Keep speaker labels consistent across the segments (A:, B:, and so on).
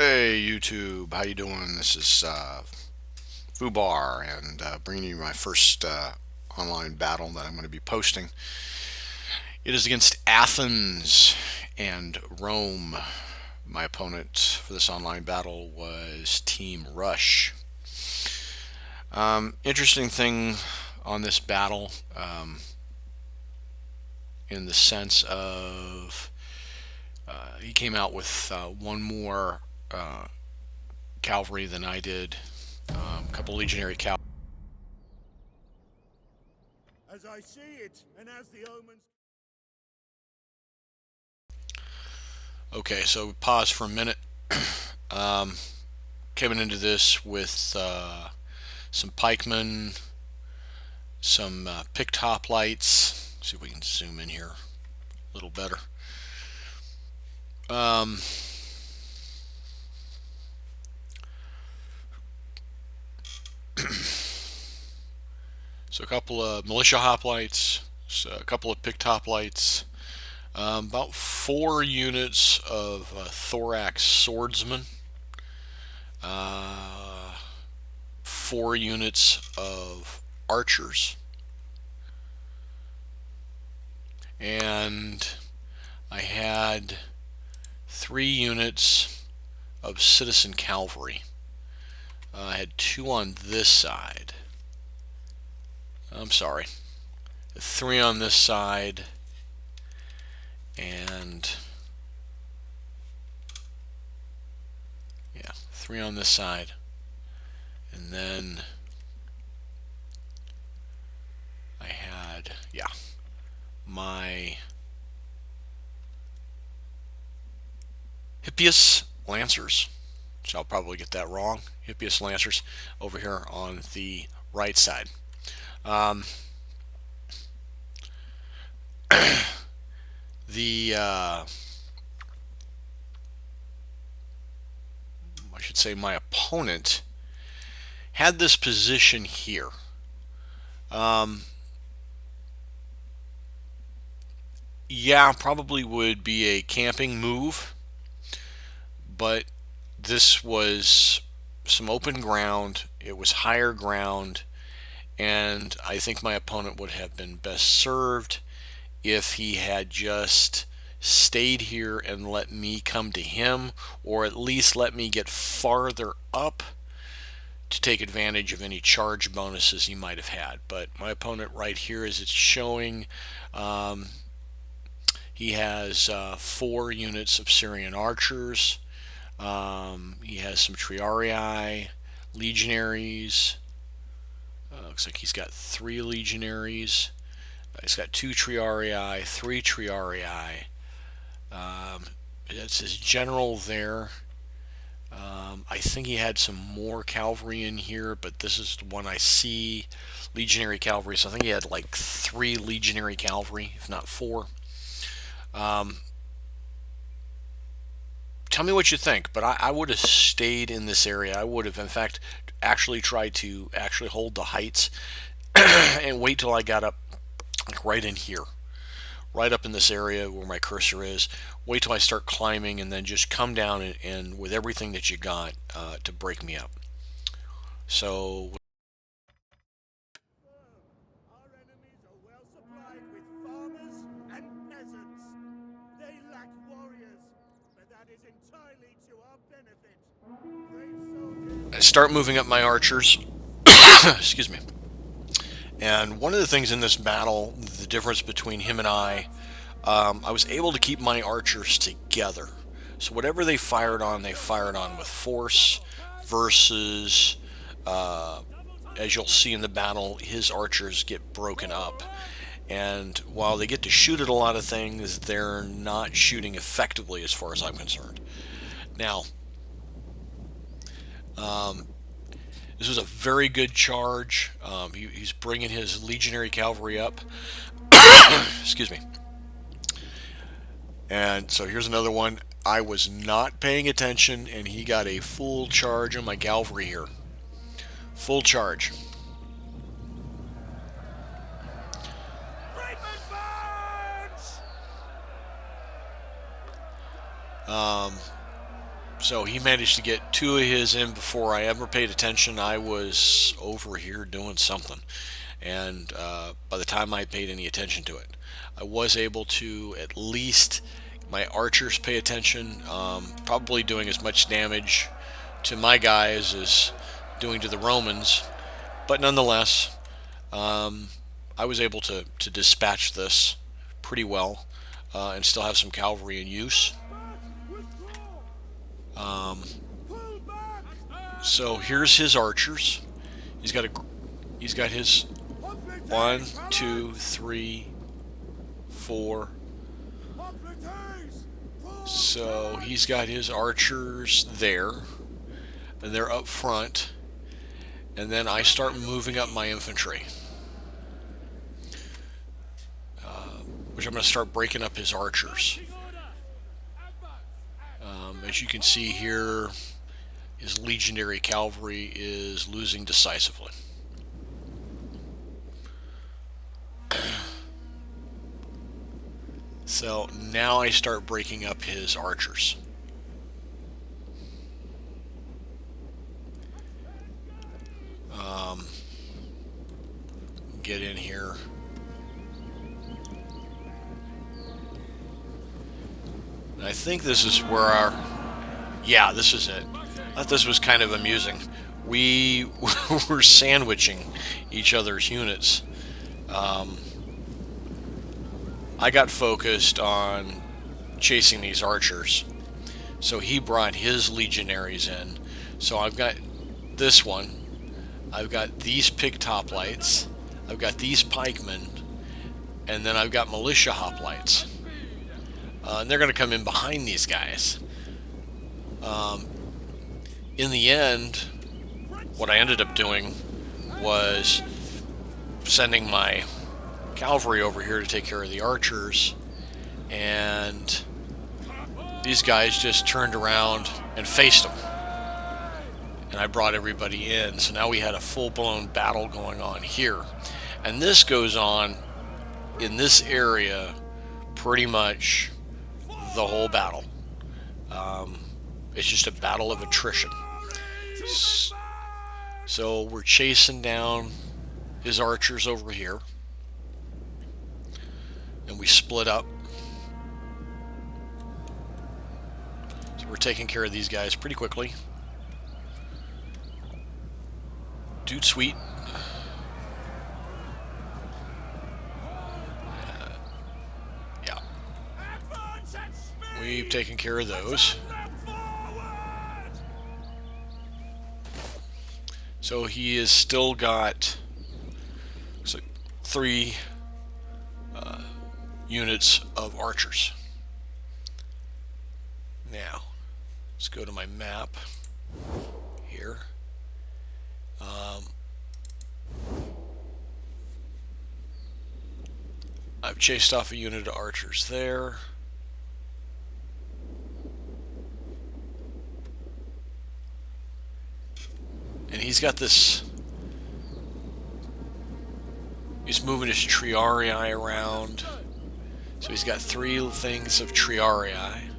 A: Hey YouTube, how you doing? This is Fubar, and bringing you my first online battle that I'm going to be posting. It is against Athens and Rome. My opponent for this online battle was Team Rush. Interesting thing on this battle, in the sense of he came out with one more cavalry than I did, a couple legionary cavalry.
B: As I see it, and as the omens.
A: Okay, so pause for a minute. Coming into this with some pikemen, some picked hoplites. See if we can zoom in here a little better. Um, so a couple of militia hoplites, so a couple of picked hoplites, about 4 units of thorax swordsmen, uh, 4 units of archers, and I had 3 units of citizen cavalry. I had 2 on this side. I'm sorry. 3 on this side, and yeah, 3 on this side, and then I had, yeah, my Hippias Lancers, so I'll probably get that wrong. Hippias Lancers over here on the right side. Um, the I should say my opponent had this position here. Um, yeah, probably would be a camping move, but this was some open ground. It was higher ground, and I think my opponent would have been best served if he had just stayed here and let me come to him, or at least let me get farther up to take advantage of any charge bonuses he might have had. But my opponent right here, as it's showing, um, he has 4 units of Syrian archers. He has some Triarii, legionaries. Looks like he's got 3 legionaries. He's got 2 Triarii, 3 Triarii. That's his general there. I think he had some more cavalry in here, but this is the one I see. Legionary cavalry. So I think he had like 3 legionary cavalry, if not 4. Um, Tell me what you think, but I would have stayed in this area. I would have, in fact, actually tried to actually hold the heights and wait till I got up, like right in here, right up in this area where my cursor is. Wait till I start climbing, and then just come down and with everything that you got to break me up. So
B: Our enemies are well supplied with farmers and peasants. They lack warriors, but that is entirely to our benefit. Brave soldiers.
A: I start moving up my archers. Excuse me. And one of the things in this battle, the difference between him and I was able to keep my archers together. So whatever they fired on with force versus, as you'll see in the battle, his archers get broken up. And while they get to shoot at a lot of things, they're not shooting effectively as far as I'm concerned. Now, um, this was a very good charge. He's bringing his legionary cavalry up. Excuse me. And so here's another one. I was not paying attention, and he got a full charge on my cavalry here. Full charge.
B: Freeman burns!
A: Um, So he managed to get two of his in before I ever paid attention. I was over here doing something. And by the time I paid any attention to it, I was able to at least my archers pay attention, probably doing as much damage to my guys as doing to the Romans. But nonetheless, I was able to dispatch this pretty well and still have some cavalry in use. So here's his archers. He's got a he's got his one, two, three, four. So he's got his archers there, and they're up front. And then I start moving up my infantry, which I'm going to start breaking up his archers. As you can see here, his legionary cavalry is losing decisively. So now I start breaking up his archers. Get in here. And I think this is where our... Yeah, this is it. I thought this was kind of amusing. We were sandwiching each other's units. I got focused on chasing these archers. So he brought his legionaries in. So I've got this one. I've got these picked hoplites. I've got these pikemen. And then I've got militia hoplites. And they're going to come in behind these guys. In the end, what I ended up doing was sending my cavalry over here to take care of the archers, and these guys just turned around and faced them, and I brought everybody in. So now we had a full-blown battle going on here, and this goes on in this area pretty much the whole battle. It's just a battle of attrition. So we're chasing down his archers over here, and we split up. So we're taking care of these guys pretty quickly. Dude, sweet. Yeah. We've taken care of those. So he has still got three units of archers. Now, let's go to my map here. I've chased off a unit of archers there. And he's got this... He's moving his triarii around. So he's got three things of triarii.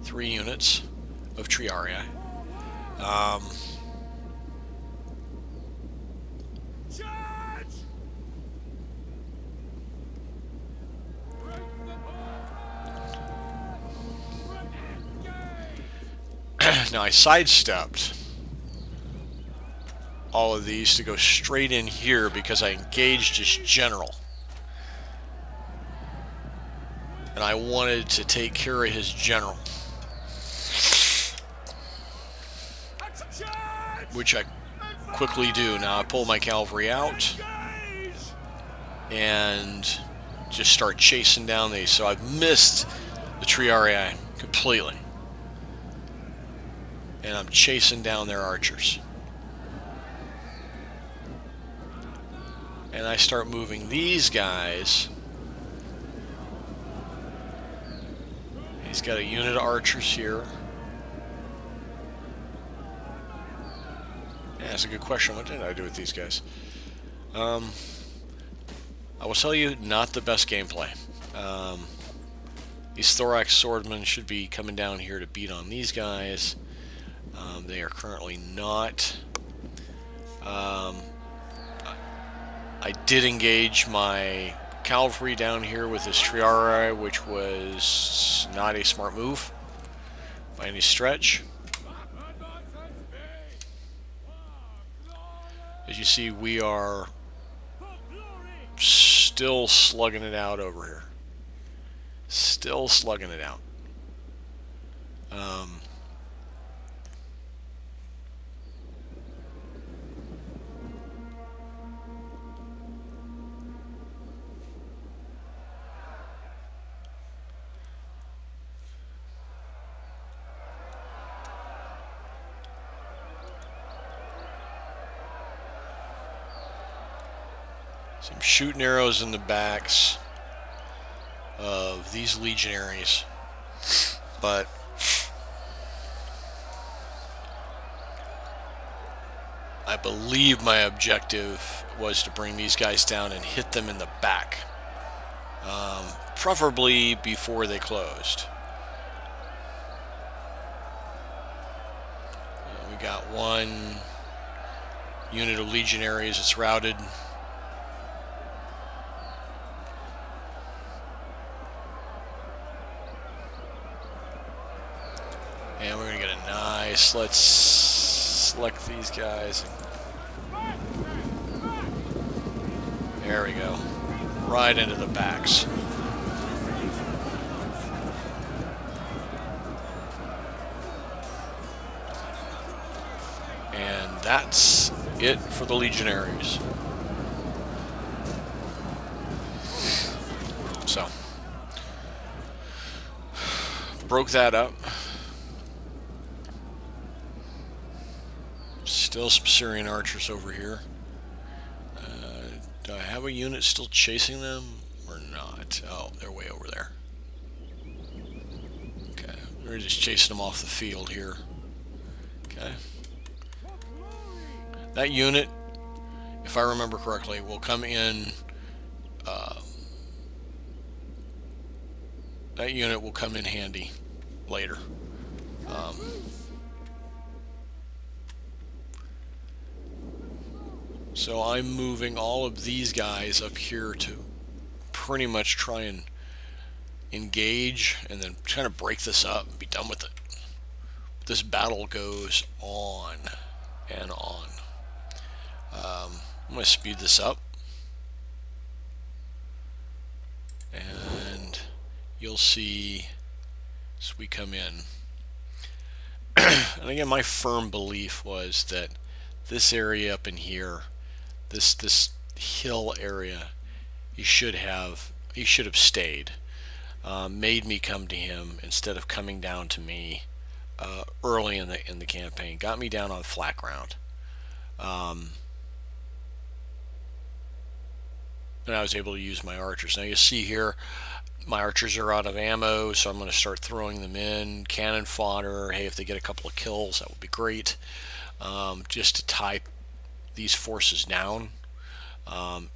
A: 3 units of triarii. Now I sidestepped all of these to go straight in here because I engaged his general. And I wanted to take care of his general, which I quickly do. Now I pull my cavalry out and just start chasing down these. So I've missed the triarii completely. And I'm chasing down their archers. And I start moving these guys. He's got a unit of archers here. Yeah, that's a good question. What did I do with these guys? I will tell you, not the best gameplay. These thorax swordmen should be coming down here to beat on these guys. They are currently not. Um, I did engage my cavalry down here with this Triarii, which was not a smart move by any stretch. As you see, we are still slugging it out over here. Still slugging it out. Um, some shooting arrows in the backs of these legionaries. But I believe my objective was to bring these guys down and hit them in the back, preferably before they closed. We got one unit of legionaries that's routed. And we're going to get a nice, let's select these guys. There we go. Right into the backs. And that's it for the legionaries. So, broke that up. Still some Syrian archers over here. Do I have a unit still chasing them or not? Oh, they're way over there. Okay, we're just chasing them off the field here. Okay. That unit, if I remember correctly, will come in. That unit will come in handy later. So I'm moving all of these guys up here to pretty much try and engage and then kind of break this up and be done with it. This battle goes on and on. I'm going to speed this up. And you'll see as we come in. And again, my firm belief was that this area up in here, this hill area, he should have stayed. Made me come to him instead of coming down to me early in the campaign. Got me down on flat ground. And I was able to use my archers. Now you see here, my archers are out of ammo, so I'm going to start throwing them in. Cannon fodder. Hey, if they get a couple of kills, that would be great. Just to tie these forces down.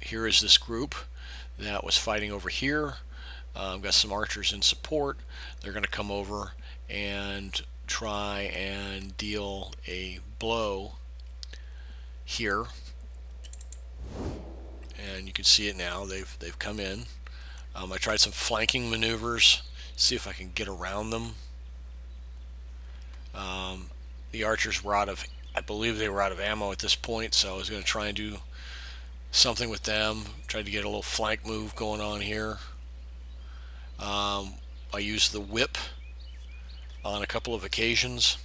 A: Here is this group that was fighting over here. Got some archers in support. They're going to come over and try and deal a blow here. And you can see it now. They've come in. I tried some flanking maneuvers, see if I can get around them. The archers were I believe they were out of ammo at this point, so I was going to try and do something with them. Tried to get a little flank move going on here. I used the whip on a couple of occasions.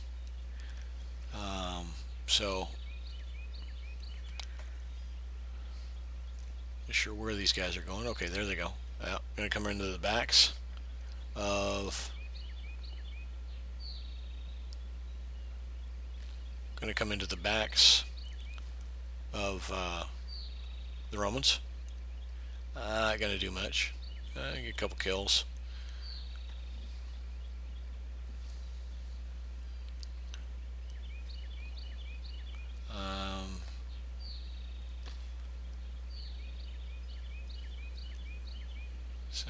A: So, not sure where these guys are going. Okay, there they go. I'm going to come into the backs of. Going to come into the backs of the Romans. Not going to do much. Get a couple kills. So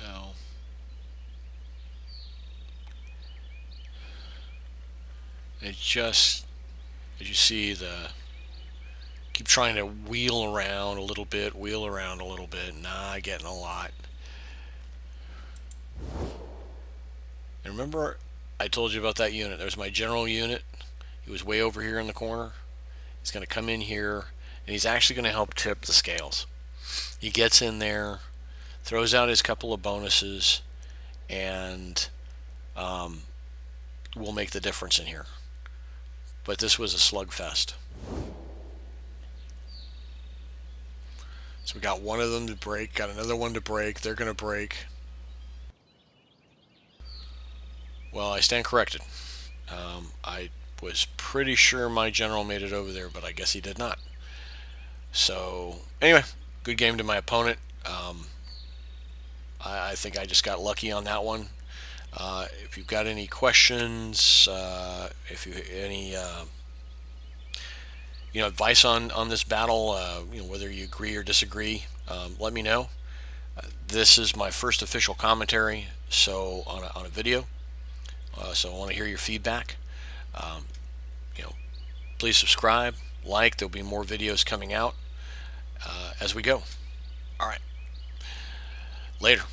A: it just As you see, the keep trying to wheel around a little bit, wheel around a little bit. Nah, getting a lot. And remember, I told you about that unit. There's my general unit. He was way over here in the corner. He's going to come in here, and he's actually going to help tip the scales. He gets in there, throws out his couple of bonuses, and will make the difference in here. But this was a slugfest. So we got one of them to break, got another one to break. They're going to break. Well, I stand corrected. I was pretty sure my general made it over there, but I guess he did not. So, anyway, good game to my opponent. I think I just got lucky on that one. If you've got any questions, if you any advice on this battle, whether you agree or disagree, let me know. This is my first official commentary, so on a video. So I want to hear your feedback. Um, you know, please subscribe, like. There'll be more videos coming out as we go. All right, later.